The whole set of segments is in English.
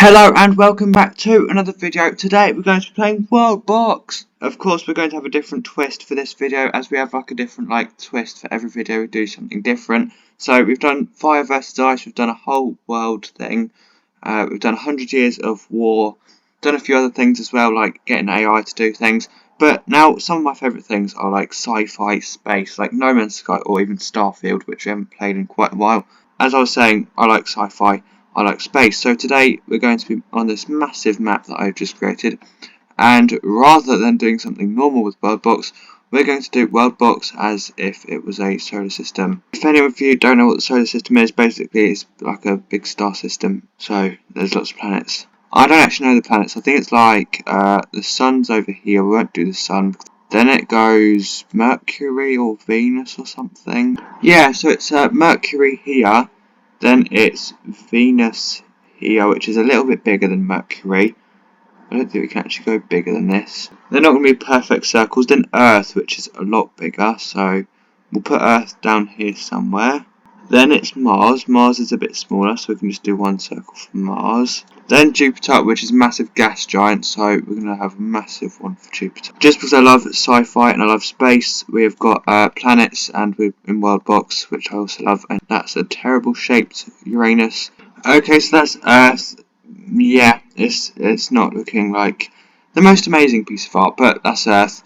Hello and welcome back to another video. Today we're going to be playing Worldbox. Of course we're going to have a different twist for this video, as we have like a different twist for every video. We do something different. So we've done fire versus ice, we've done a whole world thing, we've done 100 years of war, done a few other things as well, like getting AI to do things. But now some of my favourite things are like sci-fi, space, like No Man's Sky or even Starfield, which we haven't played in quite a while. As I was saying, I like sci-fi, I like space. So today we're going to be on this massive map that I've just created, and rather than doing something normal with Worldbox, we're going to do Worldbox as if it was a solar system. If any of you don't know what the solar system is, basically it's like a big star system, so there's lots of planets. I don't actually know the planets. I think it's like the sun's over here. We won't do the sun. Then it goes Mercury or Venus or something. Yeah, so it's Mercury here. Then it's Venus here, which is a little bit bigger than Mercury. I don't think we can actually go bigger than this. They're not going to be perfect circles. Then Earth, which is a lot bigger, so we'll put Earth down here somewhere. Then it's Mars. Mars is a bit smaller, so we can just do one circle for Mars. Then Jupiter, which is a massive gas giant, so we're going to have a massive one for Jupiter. Just because I love sci-fi and I love space, we have got planets, and we're in Worldbox, which I also love, and that's a terrible shaped Uranus. Okay, so that's Earth. Yeah, it's not looking like the most amazing piece of art, but that's Earth.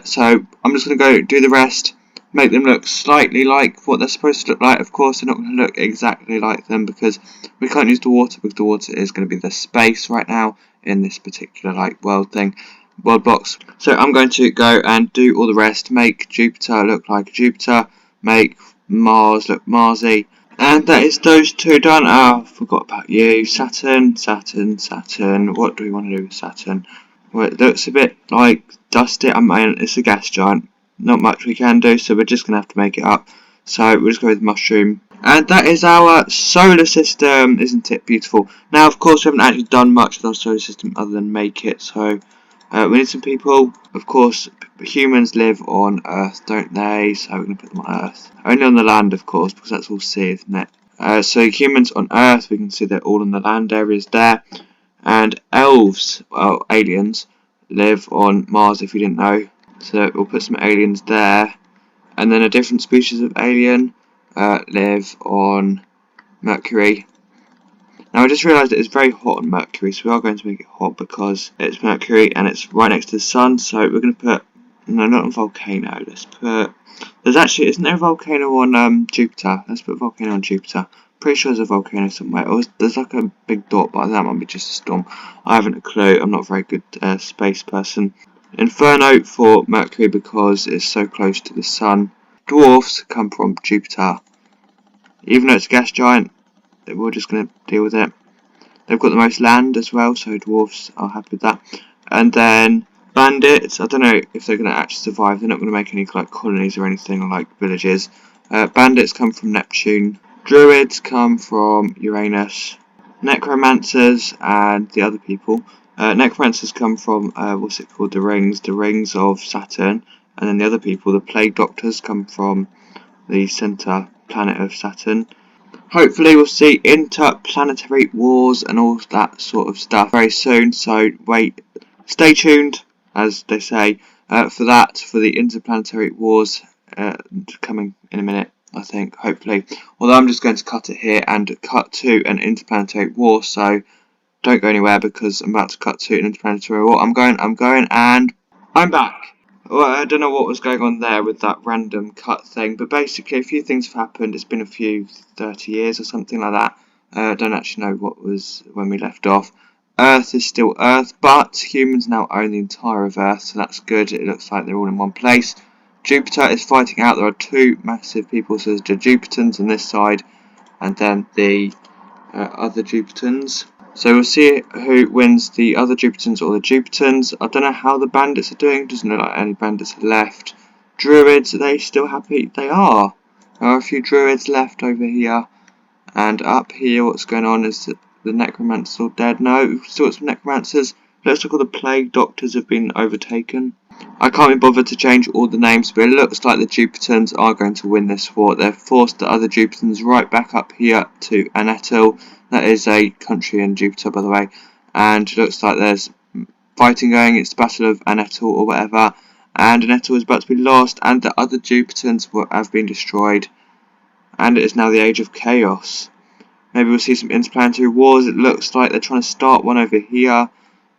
So I'm just going to go do the rest. Make them look slightly like what they're supposed to look like. Of course, they're not going to look exactly like them because we can't use the water, because the water is going to be the space right now in this particular world thing, Worldbox. So I'm going to go and do all the rest. Make Jupiter look like Jupiter. Make Mars look Marsy. And that is those two done. Oh, I forgot about you. Saturn. What do we want to do with Saturn? Well, it looks a bit like dusty. I mean, it's a gas giant. Not much we can do, so we're just going to have to make it up. So we'll just go with mushroom. And that is our solar system. Isn't it beautiful? Now, of course, we haven't actually done much with our solar system other than make it. So we need some people. Of course, humans live on Earth, don't they? So we're going to put them on Earth. Only on the land, of course, because that's all sea, isn't it? So humans on Earth, we can see they're all in the land areas there. And elves, well, aliens, live on Mars, if you didn't know. So we'll put some aliens there, and then a different species of alien live on Mercury. Now I just realised that it's very hot on Mercury, so we are going to make it hot because it's Mercury and it's right next to the sun. So we're going to put, no, not a volcano. Let's put, isn't there a volcano on Jupiter? Let's put a volcano on Jupiter. Pretty sure there's a volcano somewhere. Or there's like a big dot, but that might be just a storm. I haven't a clue. I'm not a very good space person. Inferno for Mercury because it's so close to the sun. Dwarfs come from Jupiter. Even though it's a gas giant, we're just going to deal with it. They've got the most land as well, so dwarfs are happy with that. And then bandits, I don't know if they're going to actually survive. They're not going to make any colonies or anything, or like villages. Bandits come from Neptune. Druids come from Uranus. Necromancers and the other people. Necromancers come from, what's it called, the rings of Saturn, and then the other people, the plague doctors, come from the centre planet of Saturn. Hopefully we'll see interplanetary wars and all that sort of stuff very soon, so stay tuned, as they say, for the interplanetary wars coming in a minute, I think, hopefully. Although I'm just going to cut it here and cut to an interplanetary war, so don't go anywhere because I'm about to cut to an interplanetary war. I'm going, and I'm back. Well, I don't know what was going on there with that random cut thing, but basically a few things have happened. It's been a few 30 years or something like that. I don't actually know what was when we left off. Earth is still Earth, but humans now own the entire of Earth, so that's good. It looks like they're all in one place. Jupiter is fighting out. There are two massive people, so there's the Jupitans on this side, and then the other Jupitans. So we'll see who wins, the other Jupitans or the Jupitans. I don't know how the bandits are doing. Doesn't look like any bandits are left. Druids, are they still happy? They are. There are a few druids left over here. And up here, what's going on is that the necromancers all dead. No, we've still got some necromancers. Looks like all the plague doctors have been overtaken. I can't be bothered to change all the names, but it looks like the Jupitans are going to win this war. They've forced the other Jupitans right back up here to Anetil. That is a country in Jupiter, by the way. And it looks like there's fighting going. It's the Battle of Anetil or whatever. And Anetil is about to be lost, and the other Jupitans have been destroyed. And it is now the Age of Chaos. Maybe we'll see some interplanetary wars. It looks like they're trying to start one over here.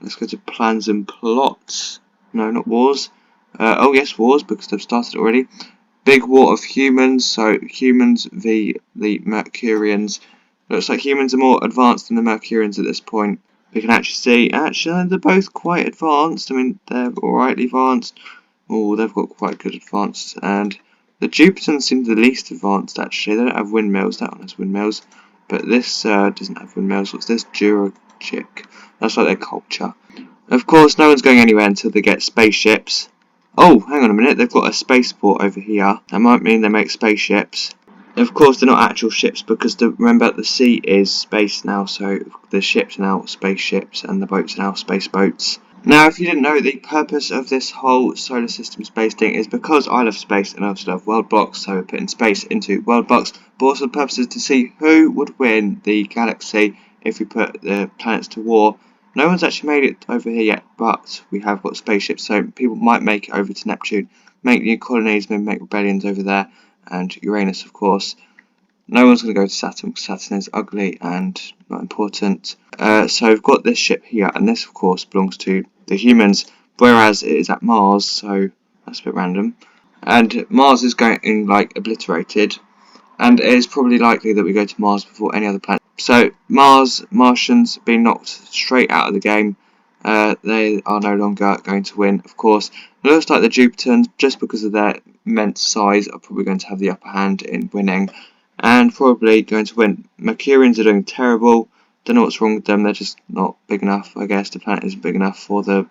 Let's go to plans and plots. No, not wars. Oh yes, wars, because they've started already. Big war of humans, so humans v the Mercurians. Looks like humans are more advanced than the Mercurians at this point. We can actually see, they're both quite advanced. I mean, they're alright advanced. Oh, they've got quite good advanced. And the Jupitans seem the least advanced, actually. They don't have windmills. That one has windmills. But this doesn't have windmills. What's this? Jurachic. That's like their culture. Of course, no one's going anywhere until they get spaceships. Oh, hang on a minute. They've got a spaceport over here. That might mean they make spaceships. Of course, they're not actual ships because remember, the sea is space now. So the ships are now spaceships and the boats are now space boats. Now, if you didn't know, the purpose of this whole solar system space thing is because I love space and I also love Worldbox, so we're putting space into Worldbox, but also the purpose is to see who would win the galaxy if we put the planets to war. No one's actually made it over here yet, but we have got spaceships, so people might make it over to Neptune, make new colonies, maybe make rebellions over there, and Uranus, of course. No one's going to go to Saturn because Saturn is ugly and not important. So we've got this ship here, and this, of course, belongs to the humans, whereas it is at Mars, so that's a bit random. And Mars is getting, like, obliterated, and it is probably likely that we go to Mars before any other planet. So Martians being knocked straight out of the game. They are no longer going to win, of course. It looks like the Jupitans, just because of their immense size, are probably going to have the upper hand in winning. And probably going to win. Mercurians are doing terrible. Don't know what's wrong with them. They're just not big enough. I guess the planet isn't big enough for the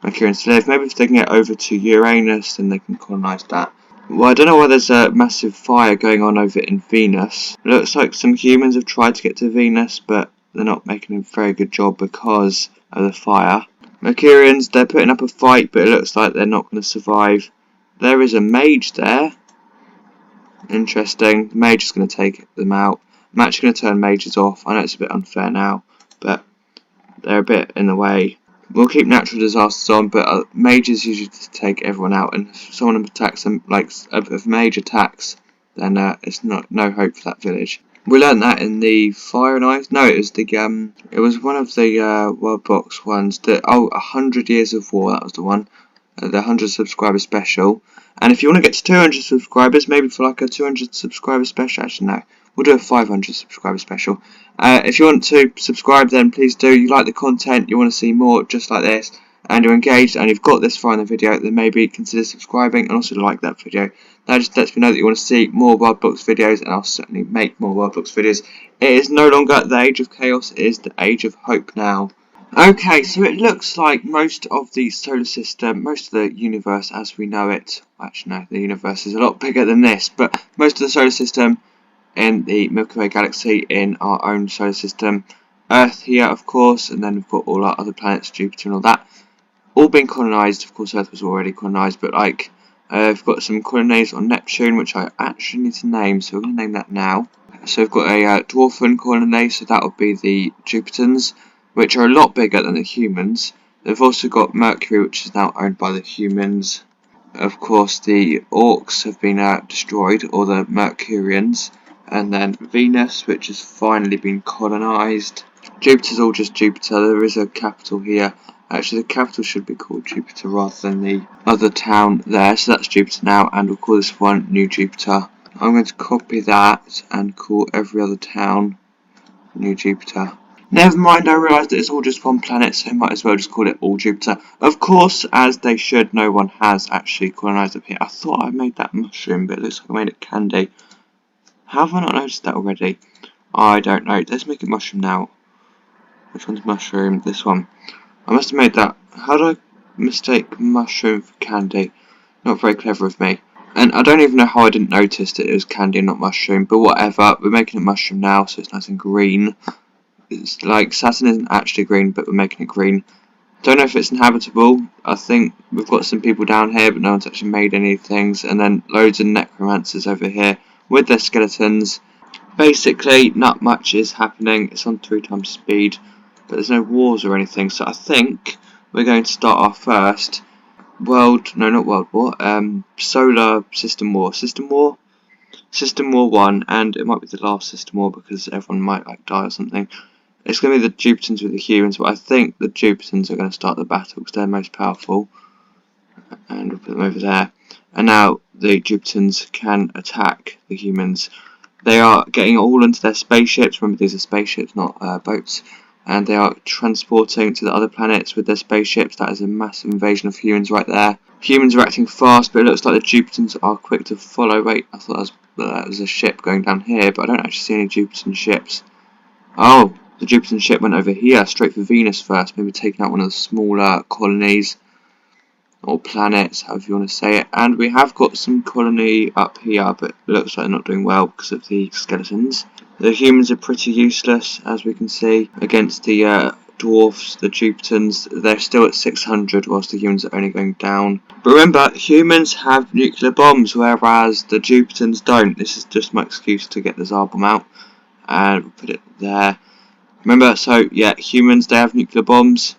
Mercurians to live. Maybe if they can get over to Uranus, then they can colonise that. Well, I don't know why there's a massive fire going on over in Venus. It looks like some humans have tried to get to Venus, but they're not making a very good job because of the fire. Mercurians, they're putting up a fight, but it looks like they're not going to survive. There is a mage there. Interesting. The mage is going to take them out. I'm actually going to turn mages off. I know it's a bit unfair now, but they're a bit in the way. We'll keep natural disasters on, but mages usually take everyone out. And if someone attacks them, like if a mage attacks, then it's no hope for that village. We learned that in the Fire and Ice. No, it was it was one of the Worldbox ones. 100 Years of War. That was the one. The 100 subscriber special. And if you want to get to 200 subscribers, maybe for like a 200 subscriber special, actually no, we'll do a 500 subscriber special. If you want to subscribe, then please do. You like the content, you want to see more just like this, and you're engaged, and you've got this far in the video, then maybe consider subscribing and also like that video. That just lets me know that you want to see more Worldbox videos, and I'll certainly make more Worldbox videos. It is no longer the Age of Chaos, it is the Age of Hope now. Okay, so it looks like most of the solar system, most of the universe as we know it, actually no, the universe is a lot bigger than this, but most of the solar system in the Milky Way galaxy, in our own solar system, Earth here of course, and then we've got all our other planets, Jupiter and all that, all been colonised. Of course Earth was already colonised, but like, we've got some colonies on Neptune, which I actually need to name, so we're going to name that now. So we've got a dwarfen colony, so that would be the Jupitans, which are a lot bigger than the humans. They've also got Mercury, which is now owned by the humans. Of course, the Orcs have been destroyed, or the Mercurians. And then Venus, which has finally been colonised. Jupiter's all just Jupiter. There is a capital here. Actually, the capital should be called Jupiter rather than the other town there. So that's Jupiter now, and we'll call this one New Jupiter. I'm going to copy that and call every other town New Jupiter. Never mind, I realised that it's all just one planet, so I might as well just call it all Jupiter. Of course, as they should, no one has actually colonised up here. I thought I made that mushroom, but it looks like I made it candy. How have I not noticed that already? I don't know. Let's make it mushroom now. Which one's mushroom? This one. I must have made that. How do I mistake mushroom for candy? Not very clever of me. And I don't even know how I didn't notice that it was candy and not mushroom, but whatever. We're making it mushroom now, so it's nice and green. It's like Saturn isn't actually green, but we're making it green. Don't know if it's inhabitable. I think we've got some people down here, but no one's actually made any things. And then loads of necromancers over here with their skeletons. Basically, not much is happening. It's on 3 times speed, but there's no wars or anything. So I think we're going to start our first solar system war. System War 1, and it might be the last System War because everyone might like die or something. It's going to be the Jupitans with the humans, but I think the Jupitans are going to start the battle because they're most powerful. And we'll put them over there. And now the Jupitans can attack the humans. They are getting all into their spaceships. Remember, these are spaceships, not boats. And they are transporting to the other planets with their spaceships. That is a massive invasion of humans right there. Humans are acting fast, but it looks like the Jupitans are quick to follow. Wait, I thought that was a ship going down here, but I don't actually see any Jupitan ships. Oh, the Jupitan ship went over here, straight for Venus first, maybe taking out one of the smaller colonies, or planets, however you want to say it. And we have got some colony up here, but it looks like they're not doing well because of the skeletons. The humans are pretty useless, as we can see, against the dwarfs, the Jupitans. They're still at 600, whilst the humans are only going down. But remember, humans have nuclear bombs, whereas the Jupitans don't. This is just my excuse to get the Tsar bomb out. And we'll put it there. Remember, so yeah, humans, they have nuclear bombs,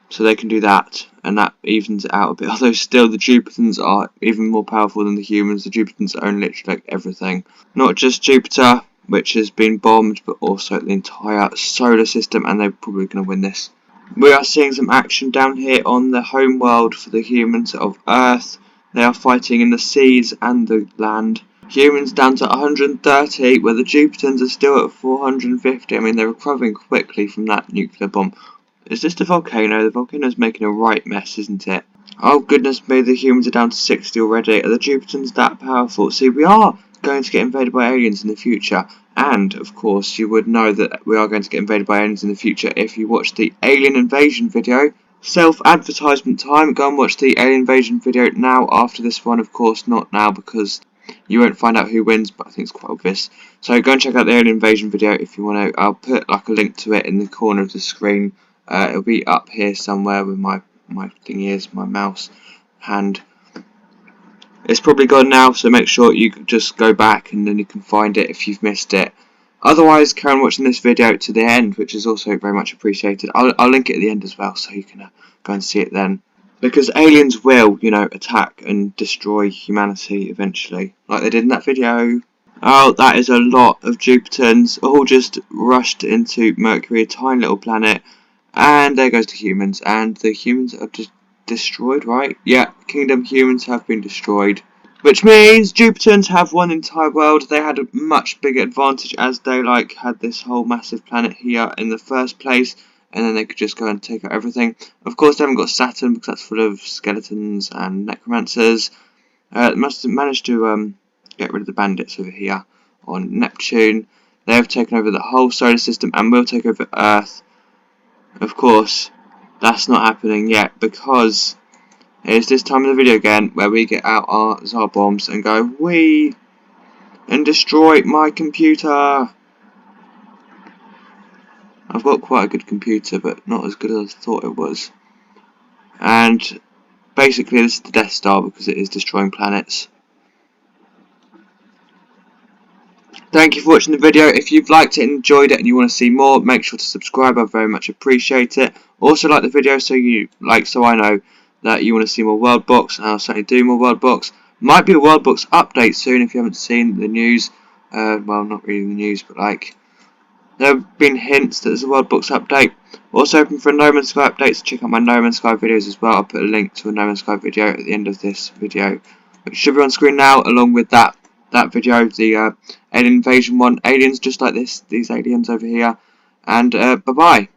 so they can do that, and that evens it out a bit. Although still, the Jupitans are even more powerful than the humans. The Jupitans own literally like everything. Not just Jupiter, which has been bombed, but also the entire solar system, and they're probably going to win this. We are seeing some action down here on the home world for the humans of Earth. They are fighting in the seas and the land. Humans down to 130, where the Jupitans are still at 450. I mean, they're recovering quickly from that nuclear bomb. Is this the volcano? The volcano's making a right mess, isn't it? Oh goodness me, the humans are down to 60 already. Are the Jupitans that powerful? See, we are going to get invaded by aliens in the future. And, of course, you would know that we are going to get invaded by aliens in the future if you watch the alien invasion video. Self-advertisement time. Go and watch the alien invasion video now after this one. Of course, not now because you won't find out who wins, but I think it's quite obvious. So go and check out the alien invasion video if you want to. I'll put like a link to it in the corner of the screen. It'll be up here somewhere with my thing is, my mouse hand. It's probably gone now, so make sure you just go back and then you can find it if you've missed it. Otherwise, carry on watching this video to the end, which is also very much appreciated. I'll link it at the end as well, so you can go and see it then. Because aliens will, attack and destroy humanity eventually, like they did in that video. Oh, that is a lot of Jupitans, all just rushed into Mercury, a tiny little planet. And there goes the humans, and the humans are just destroyed, right? Yeah, Kingdom humans have been destroyed. Which means Jupitans have won the entire world. They had a much bigger advantage as they had this whole massive planet here in the first place, and then they could just go and take out everything. Of course, they haven't got Saturn because that's full of skeletons and necromancers. They must have managed to get rid of the bandits over here on Neptune. They have taken over the whole solar system and will take over Earth. Of course, that's not happening yet because it's this time of the video again where we get out our Tsar bombs and go wee and destroy my computer. I've got quite a good computer, but not as good as I thought it was. And basically, this is the Death Star because it is destroying planets. Thank you for watching the video. If you've liked it and enjoyed it and you want to see more, make sure to subscribe. I very much appreciate it. Also like the video so I know that you want to see more Worldbox, and I'll certainly do more Worldbox. Might be a Worldbox update soon if you haven't seen the news. Well, not really the news, but there have been hints that there's a Worldbox update. Also open for a No Man's Sky update, so check out my No Man's Sky videos as well. I'll put a link to a No Man's Sky video at the end of this video, which should be on screen now, along with that video, the alien invasion one. Aliens just like these aliens over here. And bye bye.